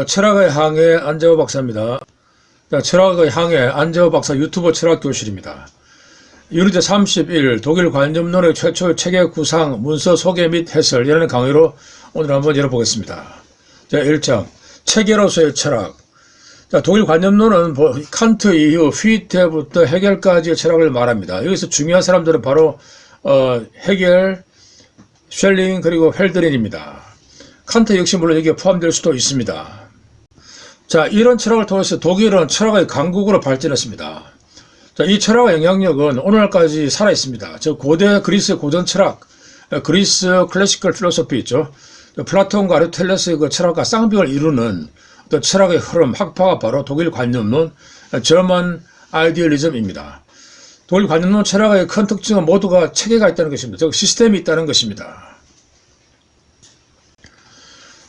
철학의 항해 안재호 박사입니다. 철학의 항해 안재호 박사 유튜버 철학교실입니다. 유리제 31 독일 관념론의 최초의 체계 구상 문서 소개 및 해설이라는 강의로 오늘 한번 열어보겠습니다. 자, 1장 체계로서의 철학. 자, 독일 관념론은 칸트 이후 휘테부터 헤겔까지의 철학을 말합니다. 여기서 중요한 사람들은 바로 헤겔, 쉘링 그리고 헬드린입니다. 칸트 역시 물론 여기에 포함될 수도 있습니다. 자, 이런 철학을 통해서 독일은 철학의 강국으로 발전했습니다. 자, 이 철학의 영향력은 오늘날까지 살아있습니다. 저 고대 그리스 고전 철학, 그리스 클래시컬 필로소피 있죠. 플라톤과 아리스토텔레스의 그 철학과 쌍벽을 이루는 어떤 철학의 흐름, 학파가 바로 독일 관념론, 저먼 아이디얼리즘입니다. 독일 관념론 철학의 큰 특징은 모두가 체계가 있다는 것입니다. 즉 시스템이 있다는 것입니다.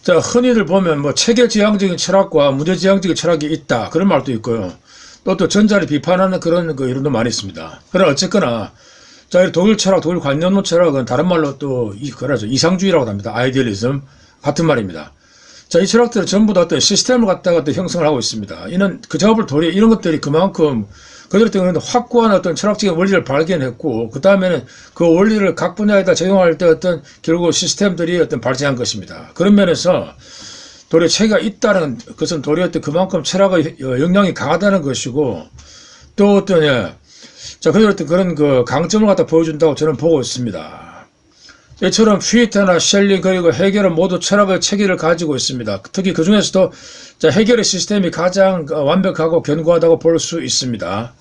자, 흔히들 보면 체계지향적인 철학과 문제지향적인 철학이 있다 그런 말도 있고요. 또 전자를 비판하는 그런 이론도 많이 있습니다. 그러나 어쨌거나 자, 독일 철학, 독일 관념론 철학은 다른 말로 또 이상주의라고 합니다. 아이디얼리즘 같은 말입니다. 자, 이 철학들은 전부 다 어떤 시스템을 갖다가 또 형성을 하고 있습니다. 이는 그 작업을 도리어 이런 것들이 그만큼 그들 때문에 확고한 어떤 철학적인 원리를 발견했고, 그 다음에는 그 원리를 각 분야에다 적용할 때 어떤 결국 시스템들이 어떤 발전한 것입니다. 그런 면에서 도리어 체계가 있다는 것은 도리어 그만큼 철학의 영향이 강하다는 것이고, 또 어떤 자, 그런 그 강점을 갖다 보여준다고 저는 보고 있습니다. 이처럼 휘테나 셸링 그리고 헤겔은 모두 철학의 체계를 가지고 있습니다. 특히 그 중에서도 자, 헤겔의 시스템이 가장 완벽하고 견고하다고 볼 수 있습니다.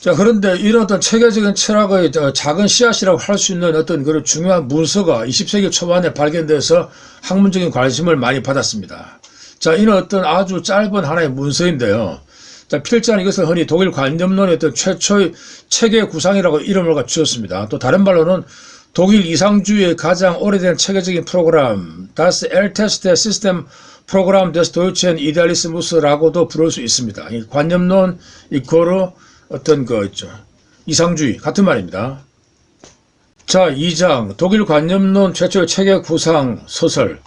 자, 그런데 이런 어떤 체계적인 철학의 작은 씨앗이라고 할 수 있는 어떤 그런 중요한 문서가 20세기 초반에 발견돼서 학문적인 관심을 많이 받았습니다. 자, 이는 어떤 아주 짧은 하나의 문서인데요. 자, 필자는 이것을 흔히 독일 관념론의 어떤 최초의 체계 구상이라고 이름을 주었습니다. 또 다른 말로는 독일 이상주의의 가장 오래된 체계적인 프로그램, Das älteste System Programm des Deutschen Idealismus라고도 부를 수 있습니다. 이 관념론 이코르 어떤 거 있죠. 이상주의 같은 말입니다. 자, 2장 독일 관념론 최초의 체계 구상 소설.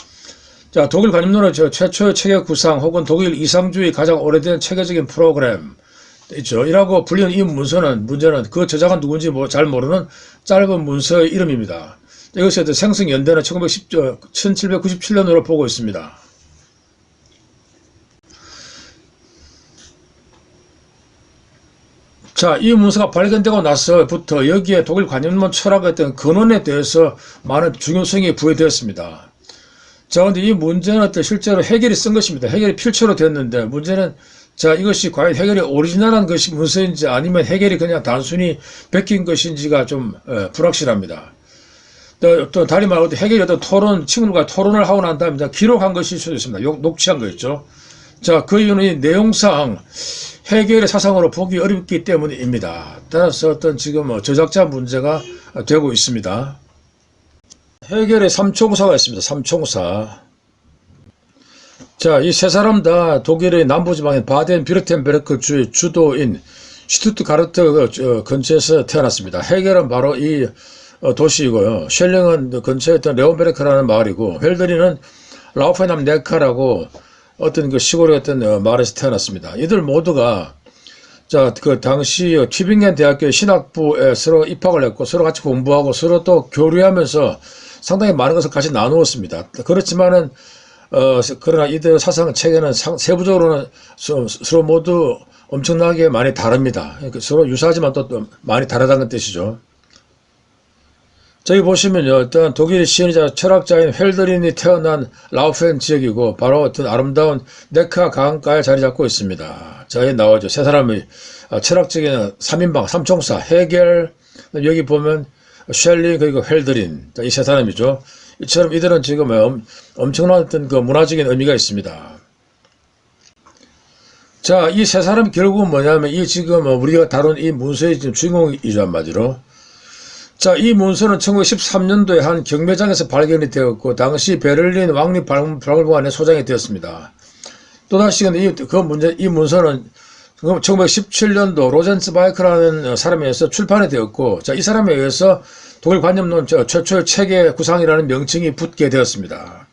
자, 독일 관념론의 최초의 체계 구상 혹은 독일 이상주의 가장 오래된 체계적인 프로그램 있죠. 이라고 불리는 이 문서는 문제는 그 저자가 누군지 잘 모르는 짧은 문서의 이름입니다. 이것의 생성 연대는 1797년으로 보고 있습니다. 자, 이 문서가 발견되고 나서부터 여기에 독일 관념론 철학의 어떤 근원에 대해서 많은 중요성이 부여되었습니다. 자, 근데 이 문제는 어떤 실제로 헤겔이 쓴 것입니다. 헤겔이 필체로 됐는데 문제는 자, 이것이 과연 헤겔이 오리지널한 것이 문서인지 아니면 헤겔이 그냥 단순히 베낀 것인지가 좀 불확실합니다. 또 다리 말고 헤겔이 어떤 친구들과 토론을 하고 난 다음에 기록한 것일 수도 있습니다. 녹취한 거였죠. 자, 그 이유는 이 내용상 헤겔의 사상으로 보기 어렵기 때문입니다. 따라서 어떤 지금 저작자 문제가 되고 있습니다. 헤겔의 삼총사가 있습니다. 삼총사. 자, 이 세 사람 다 독일의 남부지방인 바덴-뷰르텐베르크 주의 주도인 슈투트가르트 근처에서 태어났습니다. 헤겔은 바로 이 도시이고요. 셸링은 근처에 있던 레온베르크라는 마을이고, 헬드린은 라우페남 네카라고 어떤 그 시골의 어떤 마을에서 태어났습니다. 이들 모두가 자, 그 당시 튜빙겐 대학교 신학부에 서로 입학을 했고 서로 같이 공부하고 서로 또 교류하면서 상당히 많은 것을 같이 나누었습니다. 그렇지만은 그러나 이들 사상 체계는 세부적으로는 서로 모두 엄청나게 많이 다릅니다. 서로 유사하지만 또 많이 다르다는 뜻이죠. 저기 보시면요, 일단 독일 시인이자 철학자인 헬드린이 태어난 라우펜 지역이고 바로 어떤 아름다운 네카 강가에 자리 잡고 있습니다. 자, 여기 나오죠. 세 사람의 철학적인 3인방, 삼총사, 헤겔, 여기 보면 셸링 그리고 헬드린, 이 세 사람이죠. 이처럼 이들은 지금 엄청난 어떤 그 문화적인 의미가 있습니다. 자, 이 세 사람 결국은 뭐냐면 이 지금 우리가 다룬 이 문서의 지금 주인공이죠, 한마디로. 자, 이 문서는 1913년도에 한 경매장에서 발견이 되었고 당시 베를린 왕립박물관에 소장이 되었습니다. 또다시 이 문서는 1917년도 로젠츠바이크라는 사람에 의해서 출판이 되었고, 자, 이 사람에 의해서 독일 관념론 최초의 체계 구상이라는 명칭이 붙게 되었습니다.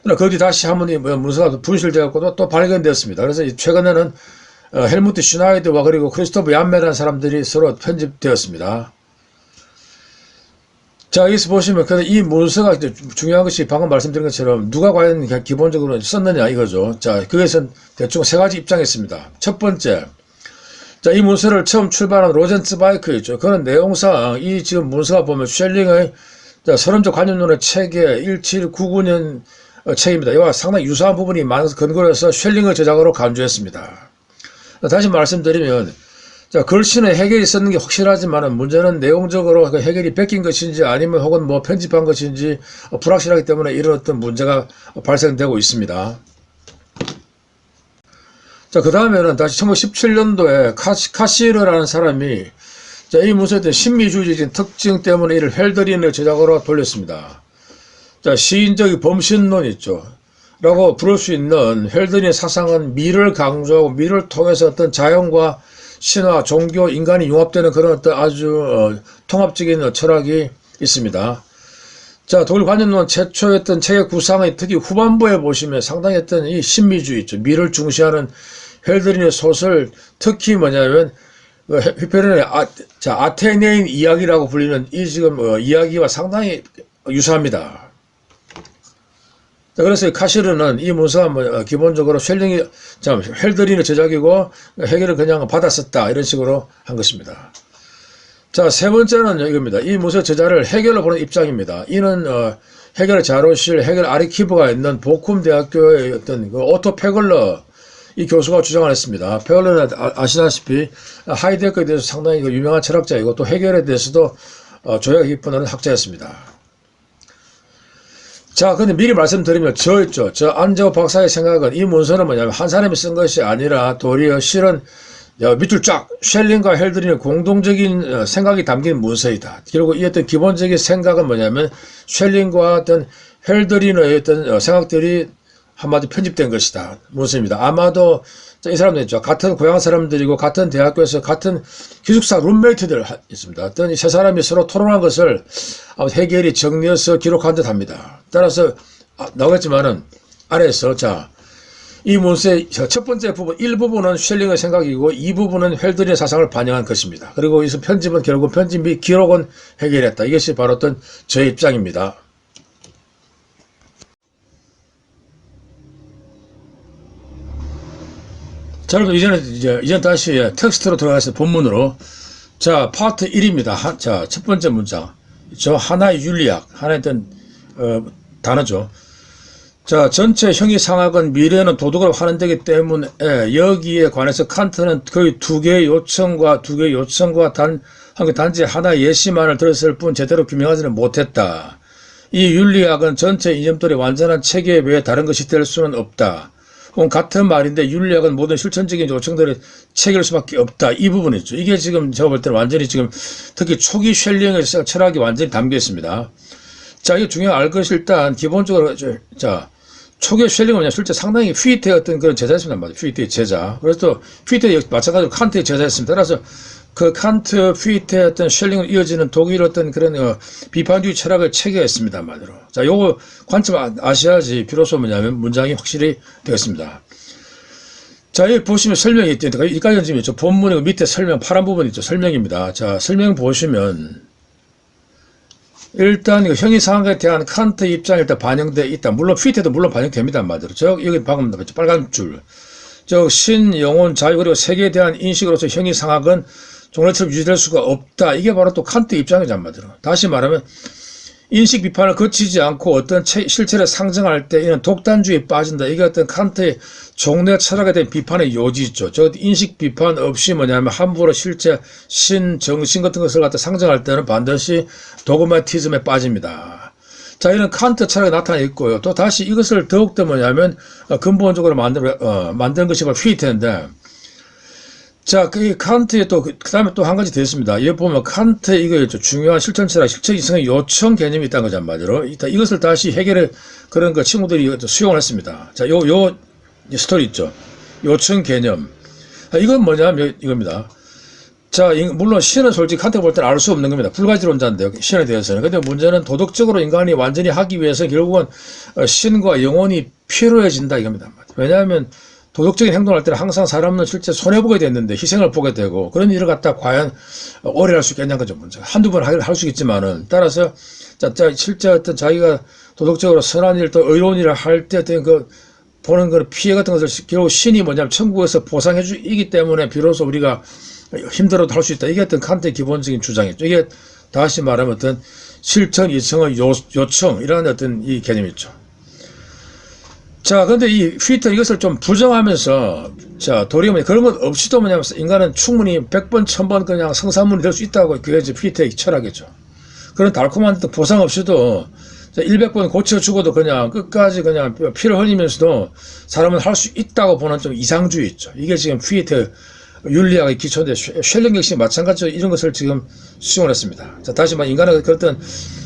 그러나 거기 다시 한번 이 문서가 분실되었고 또 발견되었습니다. 그래서 최근에는 헬무트 슈나이드와 그리고 크리스토프 얀메라는 사람들이 서로 편집되었습니다. 자, 여기서 보시면 이 문서가 중요한 것이 방금 말씀드린 것처럼 누가 과연 기본적으로 썼느냐 이거죠. 자, 그것은 대충 세 가지 입장이 있습니다. 첫 번째, 자, 이 문서를 처음 출발한 로젠츠바이크 있죠. 그런 내용상 이 지금 문서가 보면 쉘링의 서론적 관념론의 책의 1799년 책입니다. 이와 상당히 유사한 부분이 많아서 근거로 해서 쉘링의 저작으로 간주했습니다. 다시 말씀드리면, 자, 글씨는 해결이 썼는 게 확실하지만 문제는 내용적으로 해결이 베낀 것인지 아니면 혹은 뭐 편집한 것인지 불확실하기 때문에 이런 어떤 문제가 발생되고 있습니다. 자, 그 다음에는 다시 1917년도에 카시르라는 사람이 자, 이 문서에 대한 신미주의적인 특징 때문에 이를 헬더린의 저작으로 돌렸습니다. 자, 시인적인 범신론 있죠. 라고 부를 수 있는 헬더린의 사상은 미를 강조하고 미를 통해서 어떤 자연과 신화, 종교, 인간이 융합되는 그런 어떤 아주 통합적인 철학이 있습니다. 자, 독일 관념론 최초였던 책의 구상의 특히 후반부에 보시면 상당히 어떤 이 신미주의 있죠. 미를 중시하는 헬더린의 소설, 특히 뭐냐면 히페르의 아테네인 이야기라고 불리는 이 지금 이야기와 상당히 유사합니다. 자, 그래서 카시르는 이 문서가 기본적으로 헬더린의 제작이고 해결을 그냥 받았었다 이런 식으로 한 것입니다. 자, 세 번째는 이겁니다. 이 문서 저자를 해결로 보는 입장입니다. 이는 해결의 자료실 해결 아르키브가 있는 보쿰 대학교의 어떤 오토 페글러 이 교수가 주장을 했습니다. 페글러는 아시다시피 하이데거에 대해서 상당히 유명한 철학자이고 또 해결에 대해서도 조예가 깊은 학자였습니다. 자, 근데 미리 말씀드리면 저 안재호 박사의 생각은 이 문서는 뭐냐면 한 사람이 쓴 것이 아니라 도리어 실은 밑줄 쫙 쉘링과 헬더린의 공동적인 생각이 담긴 문서이다. 그리고 이 어떤 기본적인 생각은 뭐냐면 쉘링과 어떤 헬더린의 어떤 생각들이 한마디 편집된 것이다. 문서입니다. 아마도 이 사람들 있죠. 같은 고향 사람들이고 같은 대학교에서 같은 기숙사 룸메이트들 있습니다. 어떤 이 세 사람이 서로 토론한 것을 해결이 정리해서 기록한 듯 합니다. 따라서 나오겠지만은 아래에서 자, 이 문서의 첫 번째 부분, 1부분은 쉘링의 생각이고 2부분은 헬더린의 사상을 반영한 것입니다. 그리고 이 편집은 결국 편집 및 기록은 해결했다. 이것이 바로 어떤 저의 입장입니다. 자, 여러분, 이제 다시 텍스트로 들어가서 본문으로. 자, 파트 1입니다. 자, 첫 번째 문장. 저 하나의 윤리학, 하나의 어떤, 단어죠. 자, 전체 형이상학은 미래는 도덕으로 환원되기 때문에 여기에 관해서 칸트는 거의 두 개의 요청과 단지 하나의 예시만을 들었을 뿐 제대로 규명하지는 못했다. 이 윤리학은 전체 이념들이 완전한 체계 외에 다른 것이 될 수는 없다. 혹은 같은 말인데 윤리학은 모든 실천적인 요청들을 체계일 수밖에 없다. 이 부분이죠. 이게 지금 제가 볼 때는 완전히 지금 특히 초기 쉘링의 철학이 완전히 담겨 있습니다. 자, 이게 중요한 알 것이 일단 기본적으로 자, 초기 쉘링은 뭐냐 실제 상당히 휘트의 어떤 그런 제자였습니다. 맞아요. 휘트의 제자. 그래서 또 휘트의 마찬가지로 칸트의 제자였습니다. 따라서 그 칸트, 휘트의 어떤 쉘링을 이어지는 독일 어떤 그런 비판주의 철학을 체계했습니다. 말로. 자, 요거 관점 아셔야지 비로소 뭐냐면 문장이 확실히 되겠습니다. 자, 여기 보시면 설명이 있죠. 여기까지는 지금 있죠. 본문이고 밑에 설명, 파란 부분 있죠. 설명입니다. 자, 설명 보시면 일단 형이상학에 대한 칸트 입장이 일단 반영되어 있다. 물론 휘트도 물론 반영됩니다. 말대로. 여기 방금 빨간 줄. 신, 영혼, 자유 그리고 세계에 대한 인식으로서 형이상학은 종래처럼 유지될 수가 없다. 이게 바로 또 칸트 입장이죠. 한마디로. 다시 말하면 인식 비판을 거치지 않고 어떤 실체를 상정할 때 이는 독단주의에 빠진다. 이게 어떤 칸트의 종래 철학에 대한 비판의 요지죠. 인식 비판 없이 뭐냐면 함부로 실체, 신, 정신 같은 것을 갖다 상정할 때는 반드시 도그마티즘에 빠집니다. 자, 이런 칸트 철학이 나타나 있고요. 또 다시 이것을 더욱더 뭐냐면 근본적으로 만든 것이 바로 휘트인데, 자, 그 칸트에 또, 그 다음에 또 한 가지 더 있습니다. 여기 보면 칸트 이거 중요한 실천 철학, 실천 이성의 요청 개념이 있다는 거죠, 한마디로. 이것을 다시 해결해, 그런 거 친구들이 수용을 했습니다. 자, 요 스토리 있죠. 요청 개념. 이건 뭐냐면 이겁니다. 자, 물론 신은 솔직히 칸트가 볼 때는 알 수 없는 겁니다. 불가지론자인데요, 신에 대해서는. 근데 문제는 도덕적으로 인간이 완전히 하기 위해서 결국은 신과 영혼이 필요해진다 이겁니다. 왜냐하면 도덕적인 행동을 할 때는 항상 사람은 실제 손해보게 됐는데 희생을 보게 되고 그런 일을 갖다 과연 오래 할 수 있겠냐는 거죠, 문제가. 한두 번 할 수 있겠지만은. 따라서 실제 어떤 자기가 도덕적으로 선한 일 또 의로운 일을 할 때 어떤 보는 그 피해 같은 것을 결국 신이 뭐냐면 천국에서 보상해 주기 때문에 비로소 우리가 힘들어도 할 수 있다. 이게 어떤 칸트의 기본적인 주장이죠. 이게 다시 말하면 어떤 실천, 이청의 요청, 이런 어떤 이 개념이죠. 자, 근데 이 휘터 이것을 좀 부정하면서, 자, 도리어 그런 것 없이도 뭐냐면 인간은 충분히 100번, 1000번 그냥 성사문이 될 수 있다고 그게 이제 휘터의 철학이죠. 그런 달콤한 보상 없이도 100번 고쳐 죽어도 그냥 끝까지 그냥 피를 흘리면서도 사람은 할 수 있다고 보는 좀 이상주의 있죠. 이게 지금 휘터 윤리학의 기초인데 쉘링 역시 마찬가지로 이런 것을 지금 수용을 했습니다. 자, 다시 말해 인간은 그랬던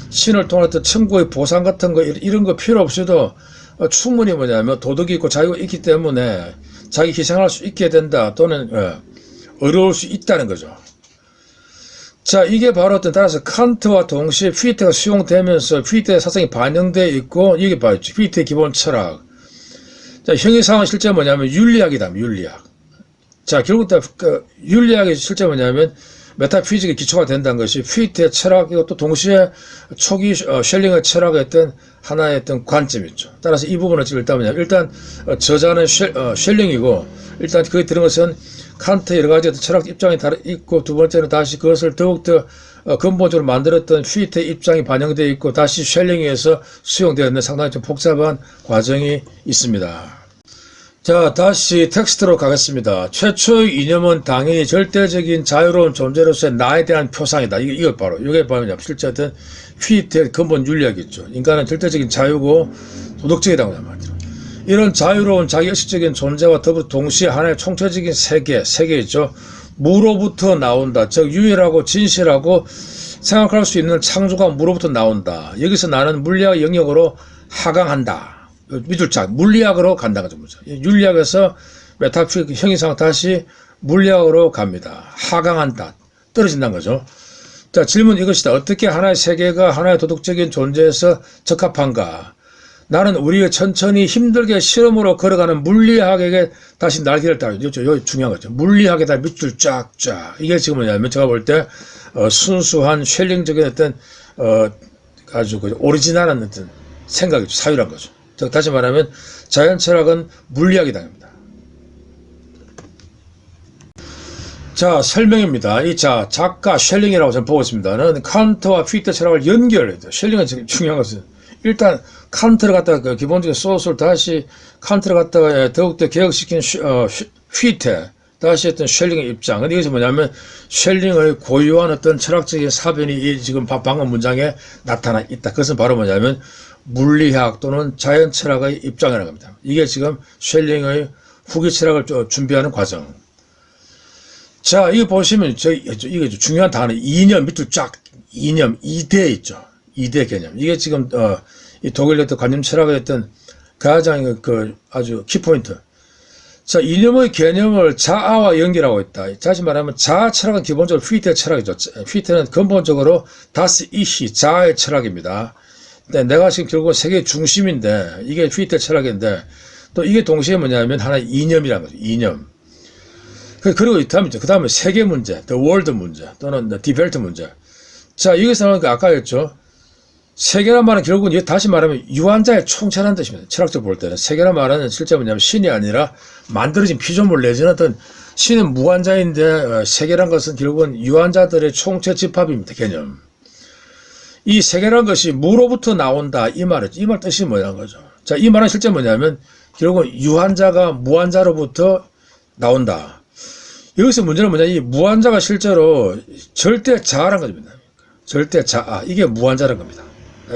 신을 통한 어떤 천국의 보상 같은 거 이런 거 필요 없이도 충분히 뭐냐면 도덕이 있고 자유가 있기 때문에 자기 희생할 수 있게 된다 또는 어려울 수 있다는 거죠. 자, 이게 바로 어떤 따라서 칸트와 동시에 휘터가 수용되면서 휘터의 사상이 반영되어 있고 이게 바로 휘터의 기본 철학. 자, 형이상은 실제 뭐냐면 윤리학이다. 윤리학. 자, 결국 윤리학이 실제 뭐냐면 메타피직의 기초가 된다는 것이 휘터의 철학이고 또 동시에 초기 쉘링의 철학의 어떤 하나의 어떤 관점이죠. 따라서 이 부분을 일단 뭐냐면 일단 저자는 쉘링이고 일단 그에 들은 것은 칸트의 여러 가지 어떤 철학 입장이 있고 두 번째는 다시 그것을 더욱더 근본적으로 만들었던 휘터의 입장이 반영되어 있고 다시 쉘링에서 수용되어 있는 상당히 좀 복잡한 과정이 있습니다. 자, 다시 텍스트로 가겠습니다. 최초의 이념은 당연히 절대적인 자유로운 존재로서의 나에 대한 표상이다. 이게 바로 실제 어떤 휘터의 근본 윤리학이죠. 인간은 절대적인 자유고 도덕적이라고 하는 말이죠. 이런 자유로운 자기의식적인 존재와 더불어 동시에 하나의 총체적인 세계이죠. 무로부터 나온다. 즉 유일하고 진실하고 생각할 수 있는 창조가 무로부터 나온다. 여기서 나는 물리학 영역으로 하강한다. 밑줄짝 물리학으로 간다는 거죠. 윤리학에서 메타피zik 형이상 다시 물리학으로 갑니다. 하강한다. 떨어진다는 거죠. 자, 질문 이것이다. 어떻게 하나의 세계가 하나의 도덕적인 존재에서 적합한가? 나는 우리의 천천히 힘들게 실험으로 걸어가는 물리학에게 다시 날개를 달죠. 이거 중요한 거죠. 물리학에다 밑줄 쫙쫙. 이게 지금 뭐냐면 제가 볼 때 순수한 쉘링적인 어떤 아주 오리지널한 어떤 생각이죠. 사유란 거죠. 즉 다시 말하면 자연 철학은 물리학이다. 자, 설명입니다. 작가 쉘링이라고 저는 보고 있습니다는 칸트와 휘터 철학을 연결해요. 쉘링은 지금 중요한 것은 일단 칸트를 갖다가 기본적인 소스를 다시 칸트를 갖다가 더욱더 개혁시킨 휘터 다시 했던 쉘링의 입장. 근데 이것이 뭐냐면 쉘링의 고유한 어떤 철학적인 사변이 지금 방금 문장에 나타나 있다. 그것은 바로 뭐냐면 물리학 또는 자연 철학의 입장이라는 겁니다. 이게 지금 쉘링의 후기 철학을 준비하는 과정. 자, 이거 보시면 이게 중요한 단어 이념 밑줄 쫙 이념 이대 있죠. 이대 개념. 이게 지금 이 독일 어떤 관념 철학의 어떤 가장 아주 키포인트. 자, 이념의 개념을 자아와 연결하고 있다. 다시 말하면 자아 철학은 기본적으로 휘터의 철학이죠. 휘터는 근본적으로 다스 이히 자아의 철학입니다. 내가 지금 결국 세계의 중심인데 이게 휘터 철학인데 또 이게 동시에 뭐냐면 하나의 이념이라는 거죠. 이념. 그리고 그 다음에 세계 문제, the world 문제 또는 the debate 문제. 자, 여기서는 아까 했죠. 세계란 말은 결국은 다시 말하면 유한자의 총체라는 뜻입니다. 철학적으로 볼 때는 세계란 말은 실제 뭐냐면 신이 아니라 만들어진 피조물 내지는 어떤 신은 무한자인데 세계란 것은 결국은 유한자들의 총체 집합입니다. 개념. 이 세계란 것이 무로부터 나온다 이 말이죠. 이 말 뜻이 뭐냐는 거죠. 자, 이 말은 실제 뭐냐면 결국은 유한자가 무한자로부터 나온다. 여기서 문제는 뭐냐, 이 무한자가 실제로 절대 자아란 겁니다. 절대 자아. 이게 무한자란 겁니다.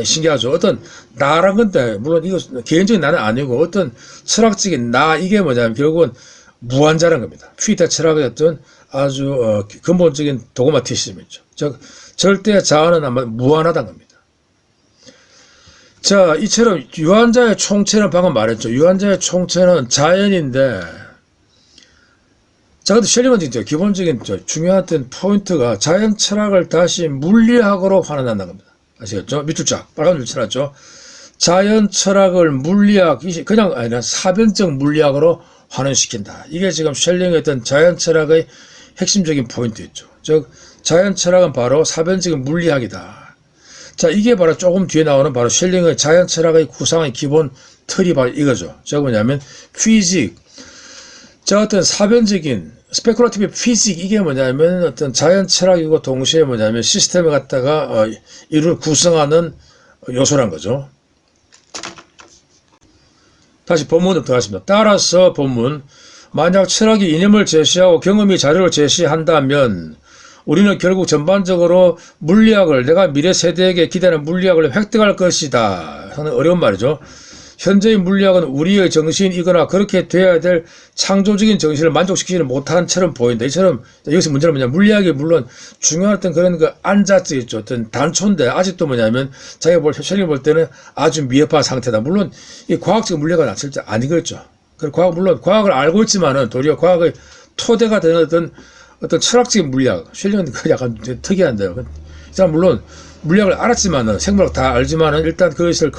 신기하죠. 어떤 나란 건데, 물론 이거 개인적인 나는 아니고 어떤 철학적인 나, 이게 뭐냐면 결국은 무한자란 겁니다. 휘터 철학의 어떤 아주 근본적인 도그마티즘이죠. 즉, 절대 자아는 아마 무한하다는 겁니다. 자, 이처럼 유한자의 총체는 방금 말했죠. 유한자의 총체는 자연인데, 자, 근데 셸링은 진짜 기본적인 중요한 포인트가 자연 철학을 다시 물리학으로 환원한다는 겁니다. 아시겠죠? 밑줄 쫙 빨간 줄 쳐놨죠. 자연 철학을 물리학, 그냥 아니라 사변적 물리학으로 환원시킨다. 이게 지금 셸링의 어떤 자연 철학의 핵심적인 포인트였죠. 즉 자연 철학은 바로 사변적인 물리학이다. 자, 이게 바로 조금 뒤에 나오는 바로 셸링의 자연 철학의 구상의 기본 틀이 바로 이거죠. 저거 뭐냐면 피직. 자, 어떤 사변적인 스페큘러티브 피직, 이게 뭐냐면 어떤 자연 철학이고 동시에 뭐냐면 시스템을 갖다가 이를 구성하는 요소란 거죠. 다시 본문으로 들어가겠습니다. 따라서 본문, 만약 철학이 이념을 제시하고 경험이 자료를 제시한다면 우리는 결국 전반적으로 물리학을, 내가 미래 세대에게 기대하는 물리학을 획득할 것이다. 상당히 어려운 말이죠. 현재의 물리학은 우리의 정신이거나 그렇게 돼야 될 창조적인 정신을 만족시키지 못하는 처럼 보인다. 이처럼 여기서 문제는 뭐냐, 물리학이 물론 중요한 어떤 그런 그 안자증 있죠. 어떤 단초인데 아직도 뭐냐면 자기가 셸링이 볼 때는 아주 미흡한 상태다. 물론 이 과학적 물리학은 실제 아니겠죠. 물론 과학을 알고 있지만은 도리어 과학의 토대가 되는 어떤 철학적인 물리학, 셸링은 약간 특이한데요. 이 사람 물론 물리학을 알았지만은, 생물학 다 알지만은, 일단 그것을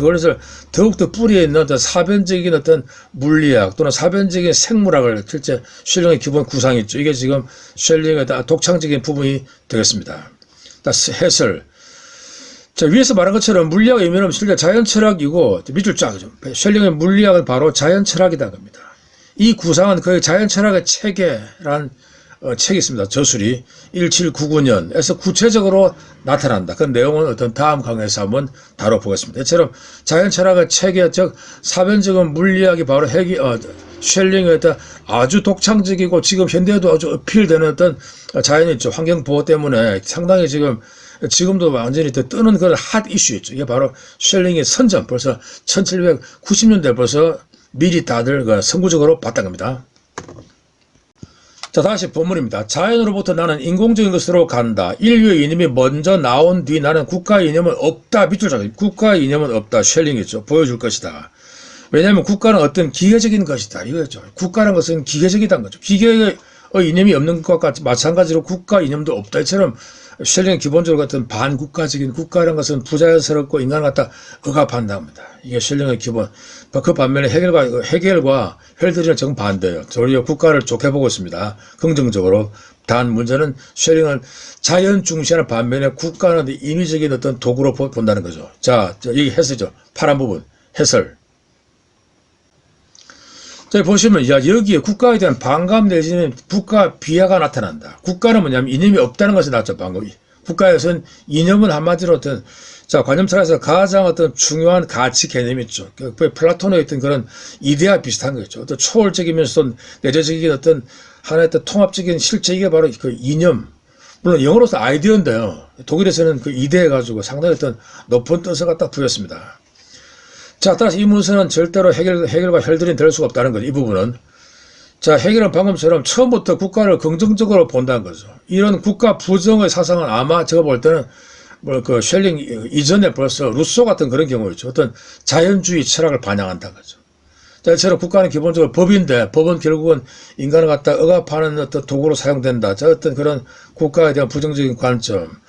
더욱더 뿌리에 있는 어떤 사변적인 어떤 물리학 또는 사변적인 생물학을 실제 셸링의 기본 구상이 있죠. 이게 지금 셸링의 독창적인 부분이 되겠습니다. 해설. 자, 위에서 말한 것처럼 물리학의 의미는 실제 자연 철학이고, 밑줄 쫙, 셸링의 물리학은 바로 자연 철학이다 겁니다. 이 구상은 거의 자연 철학의 체계란 책이 있습니다. 저술이 1799년에서 구체적으로 나타난다. 그 내용은 어떤 다음 강의에서 한번 다뤄보겠습니다. 이처럼 자연 철학의 체계, 즉 사변적인 물리학이 바로 셸링의 어떤 아주 독창적이고 지금 현대에도 아주 어필되는 어떤 자연의 환경 보호 때문에 상당히 지금도 완전히 뜨는 그런 핫 이슈였죠. 이게 바로 셸링의 선전, 벌써 1790년대 벌써 미리 다들 선구적으로 봤던 겁니다. 자, 다시 본문입니다. 자연으로부터 나는 인공적인 것으로 간다. 인류의 이념이 먼저 나온 뒤 나는 국가의 이념은 없다. 밑줄 잡아. 국가의 이념은 없다. 셸링이죠. 보여줄 것이다. 왜냐하면 국가는 어떤 기계적인 것이다. 이거죠. 국가라는 것은 기계적이다는 거죠. 기계의 이념이 없는 것과 마찬가지로 국가 이념도 없다. 이처럼 셸링은 기본적으로 같은 반국가적인, 국가라는 것은 부자연스럽고 인간을 갖다 억압한다는 겁니다. 이게 셸링의 기본. 그 반면에 헤겔과 헬들이는 정반대예요. 도리어 국가를 좋게 보고 있습니다. 긍정적으로. 단 문제는 셸링은 자연 중시하는 반면에 국가는 인위적인 어떤 도구로 본다는 거죠. 자, 여기 해설이죠. 파란 부분. 해설. 자, 보시면, 여기에 국가에 대한 반감 내지는 국가 비하가 나타난다. 국가는 뭐냐면 이념이 없다는 것이 나왔죠, 방금. 국가에서는 이념은 한마디로 관념철학에서 가장 어떤 중요한 가치 개념이 있죠. 플라톤의 어떤 그런 이데아 비슷한 거죠. 어떤 초월적이면서 내재적인 어떤 하나의 어떤 통합적인 실체, 이게 바로 그 이념. 물론 영어로서 아이디어인데요. 독일에서는 그 이데해가지고 상당히 어떤 높은 뜻을 갖다 부였습니다. 자, 따라서 이 문서는 절대로 헤겔과 헬들이 될 수가 없다는 거죠. 이 부분은. 자, 헤겔은 방금처럼 처음부터 국가를 긍정적으로 본다는 거죠. 이런 국가 부정의 사상은 아마 제가 볼 때는 셸링 이전에 벌써 루소 같은 그런 경우였죠. 어떤 자연주의 철학을 반영한다는 거죠. 자, 이처럼 국가는 기본적으로 법인데, 법은 결국은 인간을 갖다 억압하는 어떤 도구로 사용된다. 자, 어떤 그런 국가에 대한 부정적인 관점.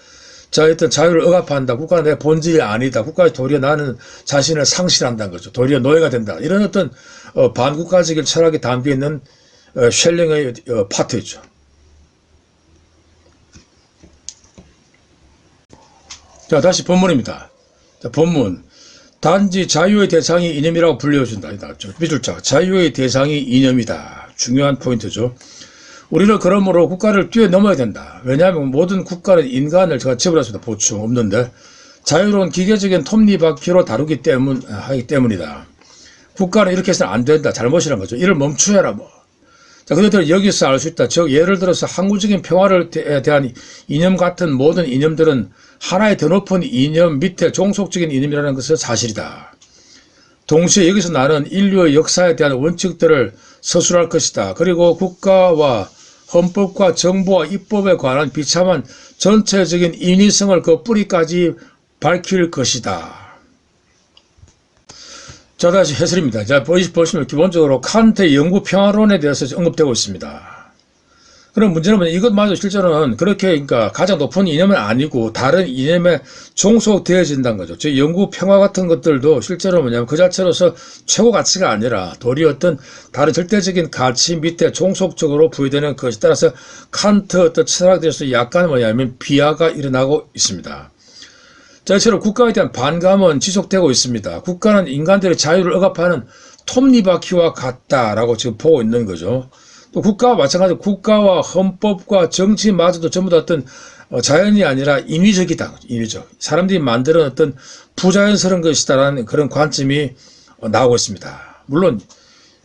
자, 일단 자유를 억압한다. 국가는 내 본질이 아니다. 국가의 도리어 나는 자신을 상실한다는 거죠. 도리어 노예가 된다. 이런 어떤 반국가적인 철학이 담겨있는 셸링의 파트였죠. 자, 다시 본문입니다. 자, 본문. 단지 자유의 대상이 이념이라고 불려준다. 밑줄자. 자유의 대상이 이념이다. 중요한 포인트죠. 우리는 그러므로 국가를 뛰어넘어야 된다. 왜냐하면 모든 국가는 인간을 제가 집어넣습니다. 보충 없는데 자유로운 기계적인 톱니바퀴로 다루기 때문이다. 국가는 이렇게 해서는 안 된다. 잘못이란 거죠. 이를 멈추어라 뭐. 자, 그들은 여기서 알 수 있다. 즉 예를 들어서 항구적인 평화를 대한 이념 같은 모든 이념들은 하나의 더 높은 이념 밑에 종속적인 이념이라는 것은 사실이다. 동시에 여기서 나는 인류의 역사에 대한 원칙들을 서술할 것이다. 그리고 국가와 헌법과 정부와 입법에 관한 비참한 전체적인 인위성을 그 뿌리까지 밝힐 것이다. 자, 다시 해설입니다. 자, 보시면 기본적으로 칸트의 영구평화론에 대해서 언급되고 있습니다. 그런 문제는 뭐냐, 이것마저 실제로는 그렇게, 그러니까 가장 높은 이념은 아니고 다른 이념에 종속되어진다는 거죠. 즉 영구 평화 같은 것들도 실제로 뭐냐면 그 자체로서 최고 가치가 아니라 도리 어떤 다른 절대적인 가치 밑에 종속적으로 부여되는 것이, 따라서 칸트 어떤 철학에서 약간 뭐냐면 비하가 일어나고 있습니다. 자, 이처럼 국가에 대한 반감은 지속되고 있습니다. 국가는 인간들의 자유를 억압하는 톱니바퀴와 같다라고 지금 보고 있는 거죠. 또 국가와 마찬가지로 국가와 헌법과 정치마저도 전부 다 어떤 자연이 아니라 인위적이다. 인위적. 사람들이 만드는 어떤 부자연스러운 것이다라는 그런 관점이 나오고 있습니다. 물론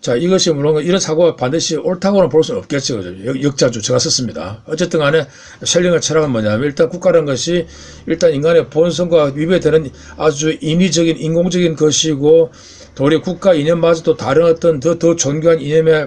자, 이것이 물론 이런 사고가 반드시 옳다고는 볼 수는 없겠죠. 역자주 제가 썼습니다. 어쨌든 간에 셸링의 철학은 뭐냐면 일단 국가라는 것이 일단 인간의 본성과 위배되는 아주 인위적인 인공적인 것이고, 도리어 국가 이념마저도 다른 어떤 더 존귀한 이념에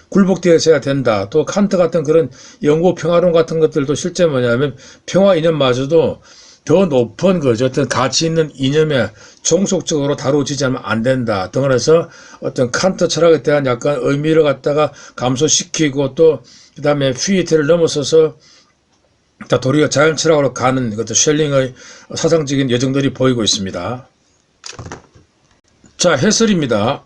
굴복되어야 된다. 또 칸트 같은 그런 영구 평화론 같은 것들도 실제 뭐냐면 평화 이념마저도 더 높은 거죠. 어떤 가치 있는 이념에 종속적으로 다루어지지 않으면 안 된다 등을 해서 어떤 칸트 철학에 대한 약간 의미를 갖다가 감소시키고, 또 그 다음에 휘이트를 넘어서서 도리어 자연 철학으로 가는 것도 셸링의 사상적인 여정들이 보이고 있습니다. 자, 해설입니다.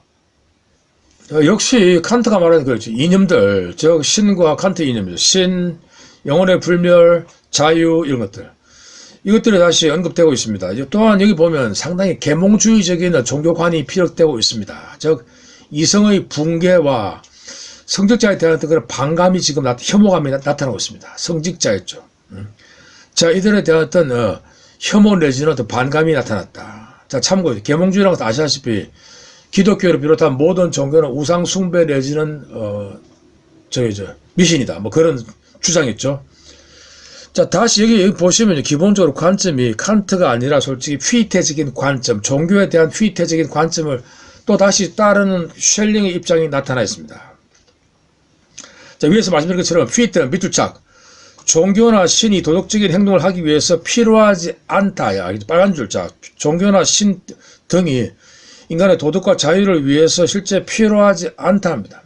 역시 칸트가 말하는 그렇죠. 이념들, 즉 신과 칸트 이념이죠. 신, 영혼의 불멸, 자유 이런 것들. 이것들이 다시 언급되고 있습니다. 또한 여기 보면 상당히 계몽주의적인 종교관이 피력되고 있습니다. 즉 이성의 붕괴와 성직자에 대한 그런 반감이 지금 혐오감이 나타나고 있습니다. 성직자였죠. 자, 이들에 대한 어떤 혐오 내지는 어떤 반감이 나타났다. 자, 참고로 계몽주의라는 것도 아시다시피 기독교를 비롯한 모든 종교는 우상 숭배 내지는 미신이다. 뭐 그런 주장이었죠. 자, 다시 여기 보시면 기본적으로 관점이 칸트가 아니라 솔직히 휘태적인 관점, 종교에 대한 휘태적인 관점을 또 다시 따르는 셸링의 입장이 나타나 있습니다. 자, 위에서 말씀드린 것처럼 휘태는 밑줄 짝, 종교나 신이 도덕적인 행동을 하기 위해서 필요하지 않다. 빨간 줄자. 종교나 신 등이 인간의 도덕과 자유를 위해서 실제 필요하지 않다 합니다.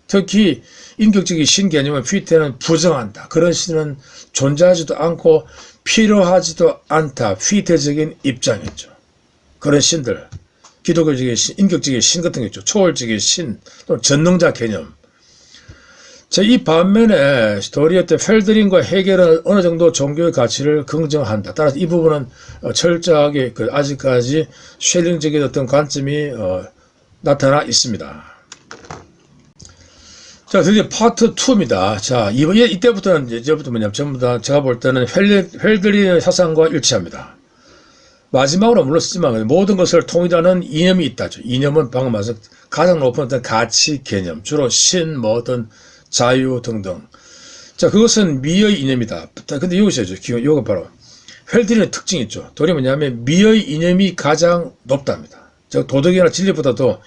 특히 인격적인 신 개념은 휘태는 부정한다. 그런 신은 존재하지도 않고 필요하지도 않다. 휘태적인 입장이었죠. 그런 신들, 기독교적인 신, 인격적인 신 같은 게 있죠. 초월적인 신, 또는 전능자 개념. 자, 이 반면에 도리어 펠드린과 헤겔은 어느 정도 종교의 가치를 긍정한다. 따라서 이 부분은 철저하게 아직까지 셸링적인 어떤 관점이 나타나 있습니다. 자, 드디어 파트 2입니다. 자, 이때부터는 이제부터 뭐냐면 전부 다 제가 볼 때는 펠드린의 사상과 일치합니다. 마지막으로 물러쓰지만 모든 것을 통일하는 이념이 있다죠. 이념은 방금 말씀 가장 높은 어떤 가치 개념, 주로 신, 뭐 어떤 자유 등등. 자, 그것은 미의 이념이다. 근데 여기서 이거 바로 펠드린의 특징이 있죠. 도리 뭐냐면 미의 이념이 가장 높답니다. 즉 도덕이나 진리보다도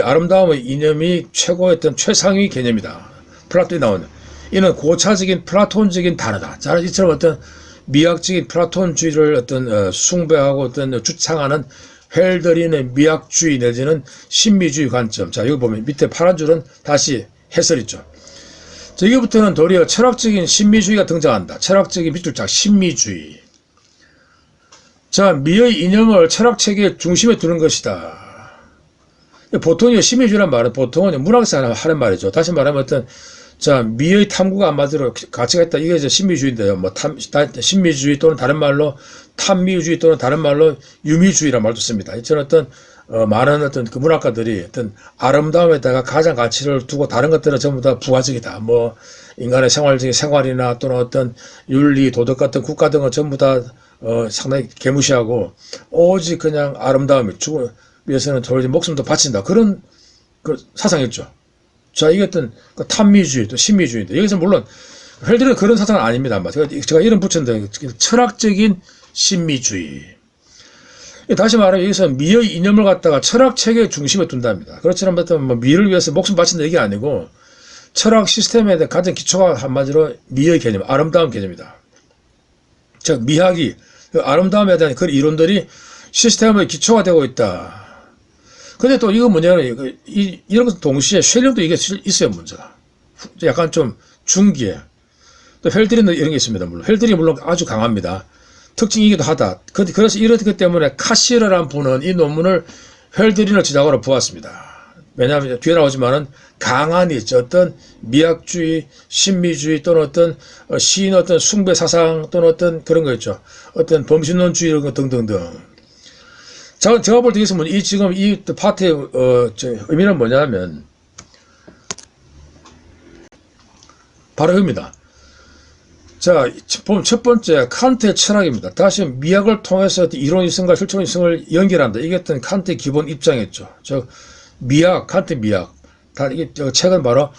아름다움의 이념이 최고였던 최상위 개념이다. 플라톤이 나오는. 이는 고차적인 플라톤적인 단어다. 자, 이처럼 어떤 미학적인 플라톤주의를 어떤 숭배하고 어떤 주창하는 펠드린의 미학주의 내지는 신미주의 관점. 자, 여기 보면 밑에 파란 줄은 다시 해설이죠. 자, 여기부터는 도리어 철학적인 신미주의가 등장한다. 철학적인 밑줄짝 신미주의. 자, 미의 이념을 철학체계의 중심에 두는 것이다. 보통 신미주의란 말은 보통은 문학에서 하는 말이죠. 다시 말하면 어떤 자, 미의 탐구가 한마디로 가치가 있다. 이게 이제 신미주의인데요. 뭐 신미주의 또는 다른 말로 탐미주의 또는 다른 말로 유미주의란 말도 씁니다. 이처럼 어떤 많은 어떤 그 문학가들이 어떤 아름다움에다가 가장 가치를 두고 다른 것들은 전부 다 부가적이다. 뭐 인간의 생활적인 생활이나 또는 어떤 윤리, 도덕 같은 국가 등은 전부 다 상당히 개무시하고 오직 그냥 아름다움을 주고 위해서는 도저히 목숨도 바친다. 그런 그 사상이었죠. 자, 이게 어떤 그 탐미주의, 또 신미주의인데 여기서 물론 펠드린은 그런 사상은 아닙니다. 제가 이름 붙였는데 철학적인 신미주의. 다시 말하면 여기서 미의 이념을 갖다가 철학 체계의 중심에 둔답니다. 그렇지만 뭐 미를 위해서 목숨 바친다 이게 아니고 철학 시스템에 대한 가장 기초가 한마디로 미의 개념, 아름다움 개념이다. 즉 미학이 그 아름다움에 대한 그런 이론들이 시스템의 기초가 되고 있다. 근데 또 이거 뭐냐면 이런 것 동시에 쉘링도 이게 있어요. 문제가 약간 좀 중기에. 또 헬드린도 이런 게 있습니다. 물론 헬드린이 물론 아주 강합니다. 특징이기도 하다. 그래서 이렇기 때문에 카시르라는 분은 이 논문을 헬드린을 지작으로 보았습니다. 왜냐하면 뒤에 나오지만은 강한 있죠. 어떤 미학주의, 신미주의 또는 어떤 시인 어떤 숭배 사상 또는 어떤 그런 거 있죠. 어떤 범신론주의 이런 거 등등등. 제가 볼 때 있으면 이 지금 이 파트의 의미는 뭐냐면 바로 여기입니다. 자, 보면 첫 번째 칸트의 철학입니다. 다시 미학을 통해서 이론 이성과 실천 이성을 연결한다. 이게 어떤 칸트의 기본 입장이었죠. 미학, 칸트 미학. 다 이게 책은 바로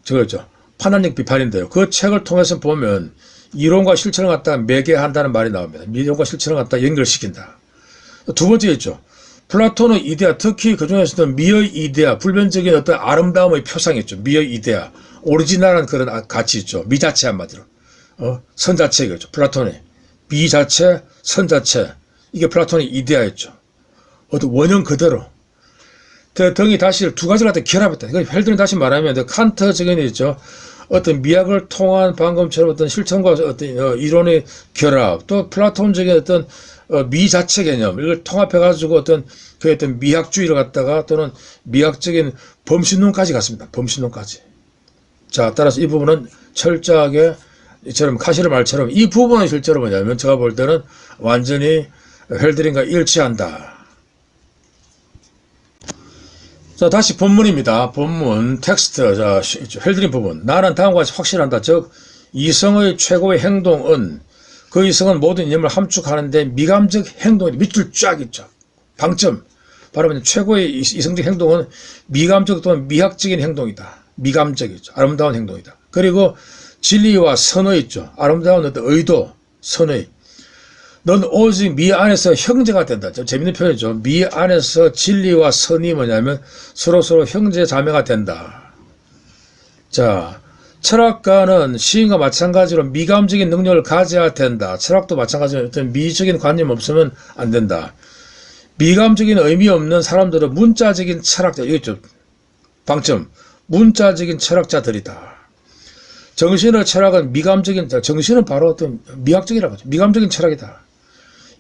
저거죠. 판단력 비판인데요. 그 책을 통해서 보면 이론과 실천을 갖다가 매개한다는 말이 나옵니다. 이론과 실천을 갖다가 연결시킨다. 두 번째 있죠. 플라톤의 이데아, 특히 그 중에서도 미의 이데아, 불변적인 어떤 아름다움의 표상이 있죠. 미의 이데아, 오리지널한 그런 가치 있죠. 미 자체 한마디로. 선 자체겠죠. 플라톤의 미 자체, 선 자체. 이게 플라톤의 이데아였죠. 어떤 원형 그대로. 등이 다시 두 가지를 갖다 결합했다. 헬드는 다시 말하면 칸트적인 있죠. 어떤 미학을 통한 방금처럼 어떤 실천과 어떤 이론의 결합, 또 플라톤적인 어떤 미 자체 개념, 이걸 통합해가지고 어떤 그 어떤 미학주의를 갖다가 또는 미학적인 범신론까지 갔습니다. 범신론까지. 자, 따라서 이 부분은 철저하게 이처럼 카시르 말처럼 이 부분은 실제로 뭐냐면 제가 볼 때는 완전히 헬드린과 일치한다. 자, 다시 본문입니다. 본문 텍스트. 자, 헬드린 부분. 나는 다음과 같이 확신한다. 즉 이성의 최고의 행동은 그 이성은 모든 이념을 함축하는데 미감적 행동이 밑줄 쫙 있죠. 방점. 바로 최고의 이성적 행동은 미감적 또는 미학적인 행동이다. 미감적이죠. 아름다운 행동이다. 그리고 진리와 선의 있죠. 아름다운 어떤 의도, 선의. 넌 오직 미 안에서 형제가 된다. 좀 재밌는 표현이죠. 미 안에서 진리와 선이 뭐냐면 서로 형제 자매가 된다. 자, 철학가는 시인과 마찬가지로 미감적인 능력을 가져야 된다. 철학도 마찬가지로 어떤 미적인 관념 없으면 안 된다. 미감적인 의미 없는 사람들은 문자적인 철학자, 이거 있죠. 방점. 문자적인 철학자들이다. 정신의 철학은 미감적인, 정신은 바로 어떤 미학적이라고 하죠. 미감적인 철학이다.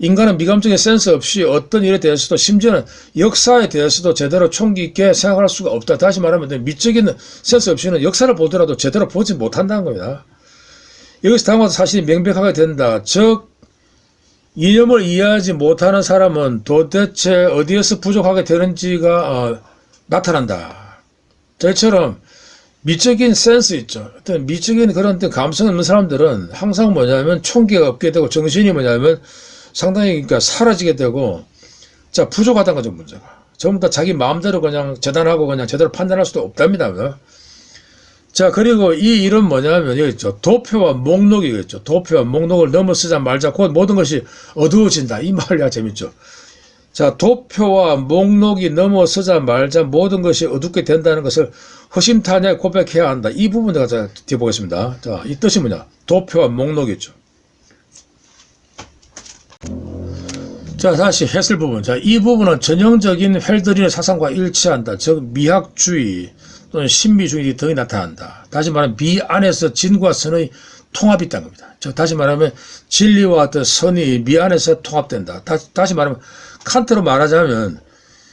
인간은 미감적인 센스 없이 어떤 일에 대해서도 심지어는 역사에 대해서도 제대로 총기 있게 생각할 수가 없다. 다시 말하면 미적인 센스 없이는 역사를 보더라도 제대로 보지 못한다는 겁니다. 여기서 다음과 사실이 명백하게 된다. 즉 이념을 이해하지 못하는 사람은 도대체 어디에서 부족하게 되는지가 나타난다. 저희처럼 미적인 센스 있죠. 어떤 미적인 그런 어떤 감성 없는 사람들은 항상 뭐냐면 총기가 없게 되고 정신이 뭐냐면 상당히 그러니까 사라지게 되고, 자, 부족하다는 거죠, 문제가. 전부 다 자기 마음대로 그냥 재단하고 그냥 제대로 판단할 수도 없답니다. 자, 그리고 이 일은 뭐냐면, 여기 있죠. 도표와 목록이 있죠. 도표와 목록을 넘어서자 말자, 곧 모든 것이 어두워진다. 이 말이 재밌죠. 자, 도표와 목록이 넘어서자 말자 모든 것이 어둡게 된다는 것을 허심탄회하게 고백해야 한다. 이 부분 제가 뒤에 보겠습니다. 자, 이 뜻이 뭐냐. 도표와 목록이죠. 자, 다시 해설 부분. 자, 이 부분은 전형적인 헬드린의 사상과 일치한다. 즉, 미학주의 또는 신미주의 등이 나타난다. 다시 말하면 미 안에서 진과 선의 통합이 있다는 겁니다. 즉, 다시 말하면 진리와 어떤 선이 미 안에서 통합된다. 다시 말하면 칸트로 말하자면